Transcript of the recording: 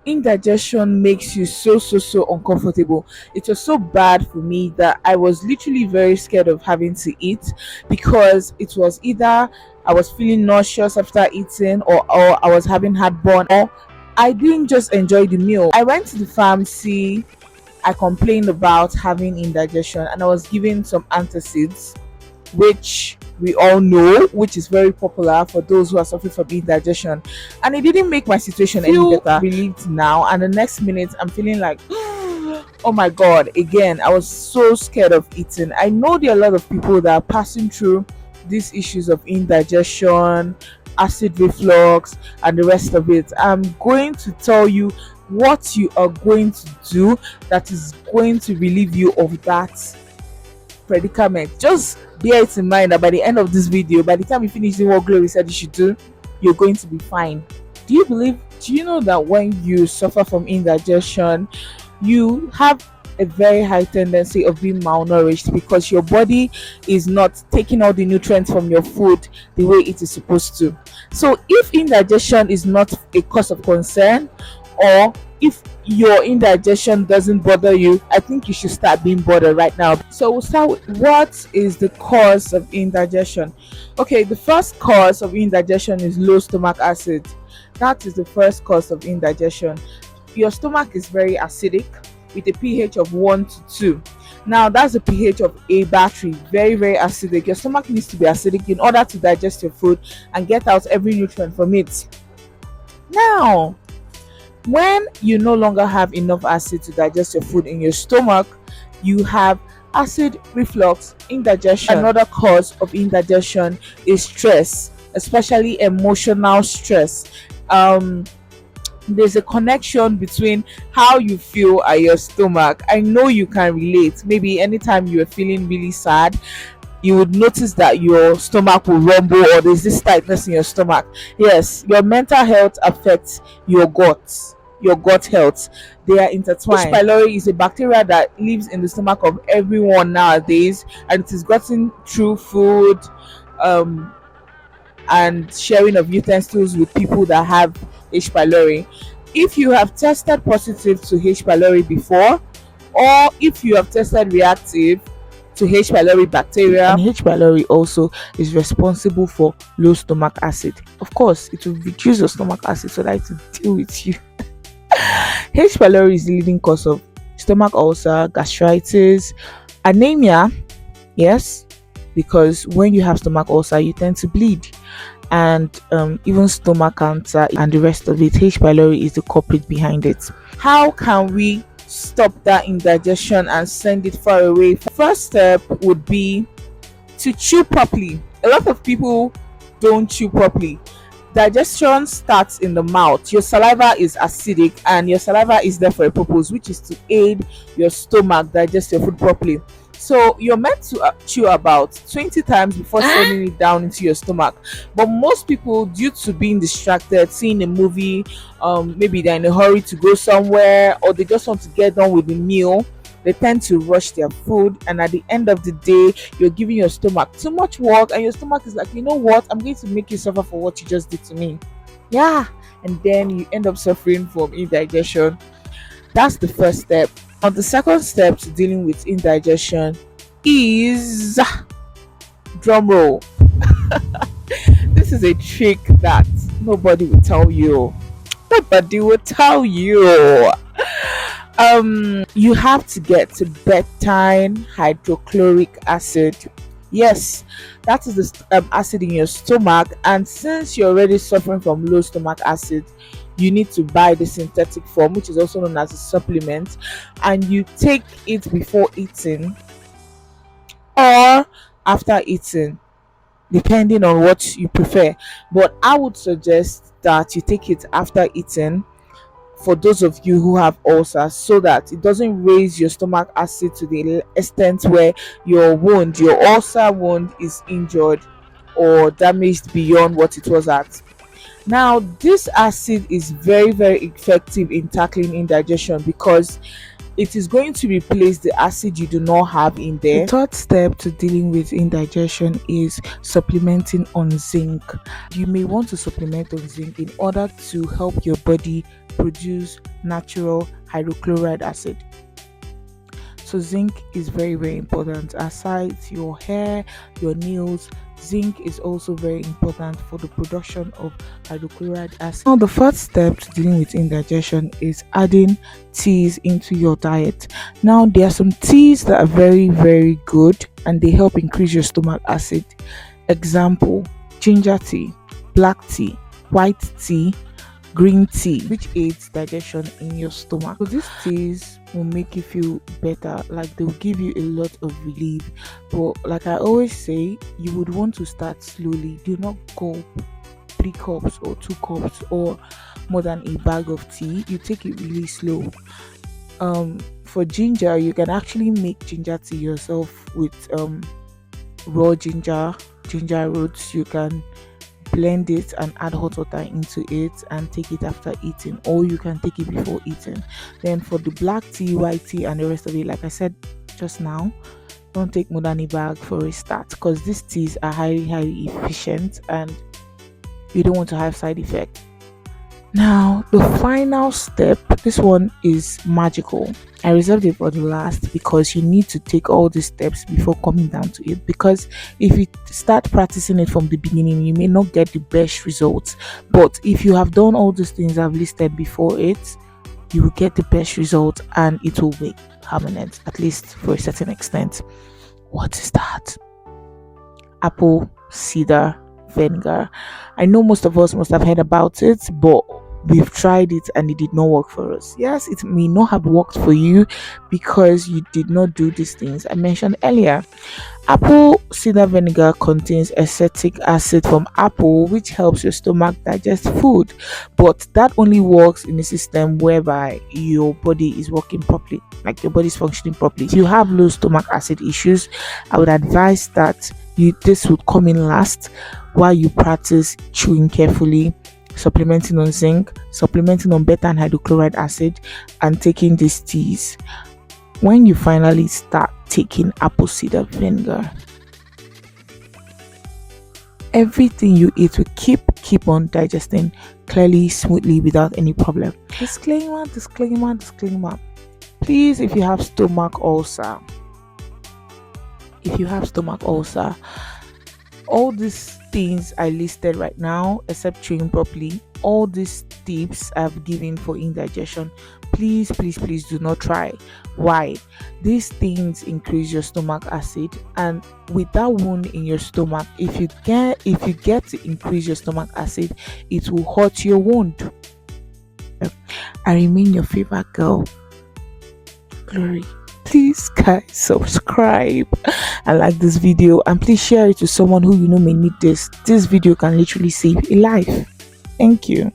Indigestion makes you so uncomfortable. It was so bad for me that I was literally very scared of having to eat, because it was either I was feeling nauseous after eating, or I was having heartburn, or I didn't just enjoy the meal. I went to the pharmacy. I complained about having indigestion and I was given some antacids, which we all know, which is very popular for those who are suffering from indigestion. And it didn't make my situation any better. Relieved now, and the next minute I'm feeling like, oh my god, again, I was so scared of eating. I know there are a lot of people that are passing through these issues of indigestion, acid reflux, and the rest of it. I'm going to tell you what you are going to do that is going to relieve you of that predicament. Just bear it in mind that by the end of this video, by the time you finish doing what Glory said you should do, you're going to be fine. Do you know that when you suffer from indigestion, you have a very high tendency of being malnourished because your body is not taking all the nutrients from your food the way it is supposed to. So if indigestion is not a cause of concern, or if your indigestion doesn't bother you, I think you should start being bothered right now. So we'll start with what is the cause of indigestion. Okay, the first cause of indigestion is low stomach acid. That is the first cause of indigestion. Your stomach is very acidic with a pH of 1 to 2. Now that's the pH of a battery. Very acidic. Your stomach needs to be acidic in order to digest your food and get out every nutrient from it. Now, when you no longer have enough acid to digest your food in your stomach, you have acid reflux, indigestion. Another cause of indigestion is stress, especially emotional stress. There's a connection between how you feel at your stomach. I know you can relate. Maybe anytime you are feeling really sad, you would notice that your stomach will rumble, or there's this tightness in your stomach. Yes, your mental health affects your gut health. They are intertwined. H. pylori is a bacteria that lives in the stomach of everyone nowadays, and it is gotten through food and sharing of utensils with people that have H. pylori. If you have tested positive to H. pylori before, or if you have tested reactive to H. pylori bacteria, and H. pylori also is responsible for low stomach acid. Of course, it will reduce your stomach acid so that it will deal with you. H. pylori is the leading cause of stomach ulcer, gastritis, anemia. Yes, because when you have stomach ulcer, you tend to bleed, and even stomach cancer and the rest of it. H. pylori is the culprit behind it. How can we stop that indigestion and send it far away? First step would be to chew properly. A lot of people don't chew properly. Digestion starts in the mouth. Your saliva is acidic, and your saliva is there for a purpose, which is to aid your stomach digest your food properly. So you're meant to chew about 20 times before sending it down into your stomach. But most people, due to being distracted, seeing a movie, maybe they're in a hurry to go somewhere, or they just want to get done with the meal, they tend to rush their food, and at the end of the day, you're giving your stomach too much work, and your stomach is like, you know what, I'm going to make you suffer for what you just did to me. Yeah, and then you end up suffering from indigestion. That's the first step. Now, the second step to dealing with indigestion is drum roll. This is a trick that nobody will tell you. Nobody will tell you. You have to get to betaine hydrochloric acid. Yes, that is the acid in your stomach, and since you're already suffering from low stomach acid, you need to buy the synthetic form, which is also known as a supplement, and you take it before eating or after eating, depending on what you prefer. But I would suggest that you take it after eating, for those of you who have ulcers, so that it doesn't raise your stomach acid to the extent where your ulcer wound is injured or damaged beyond what it was at. Now, this acid is very effective in tackling indigestion because it is going to replace the acid you do not have in there. The third step to dealing with indigestion is supplementing on zinc. You may want to supplement on zinc in order to help your body produce natural hydrochloric acid. So zinc is very, very important. Aside your hair, your nails, zinc is also very important for the production of hydrochloric acid. Now, the first step to dealing with indigestion is adding teas into your diet. Now, there are some teas that are very, very good and they help increase your stomach acid. Example: ginger tea, black tea, white tea, green tea, which aids digestion in your stomach. So these teas will make you feel better, like they'll give you a lot of relief. But like I always say, you would want to start slowly. Do not gulp 3 cups or 2 cups or more than a bag of tea. You take it really slow. For ginger, you can actually make ginger tea yourself with raw ginger roots. You can blend it and add hot water into it and take it after eating, or you can take it before eating. Then for the black tea, white tea, and the rest of it, like I said just now, don't take more than a bag for a start, because these teas are highly efficient and you don't want to have side effects. Now, the final step, this one is magical. I reserved it for the last because you need to take all these steps before coming down to it. Because if you start practicing it from the beginning, you may not get the best results. But if you have done all these things I've listed before it, you will get the best result and it will be permanent, at least for a certain extent. What is that? Apple cider vinegar. I know most of us must have heard about it, but we've tried it and it did not work for us. Yes, it may not have worked for you because you did not do these things I mentioned earlier. Apple cider vinegar contains acetic acid from apple, which helps your stomach digest food, but that only works in a system whereby your body is working properly, like your body is functioning properly. If you have low stomach acid issues, I would advise that this would come in last while you practice chewing carefully, supplementing on zinc, supplementing on beta and hydrochloride acid, and taking these teas. When you finally start taking apple cider vinegar, everything you eat will keep on digesting clearly, smoothly, without any problem. Disclaimer. Please, if you have stomach ulcer, all these things I listed right now, except chewing properly, all these tips I've given for indigestion, please do not try. Why? These things increase your stomach acid, and with that wound in your stomach, if you get to increase your stomach acid, it will hurt your wound. I remain your favorite girl, Glory. Please, guys, subscribe and like this video, and please share it to someone who you know may need this. This video can literally save a life. Thank you.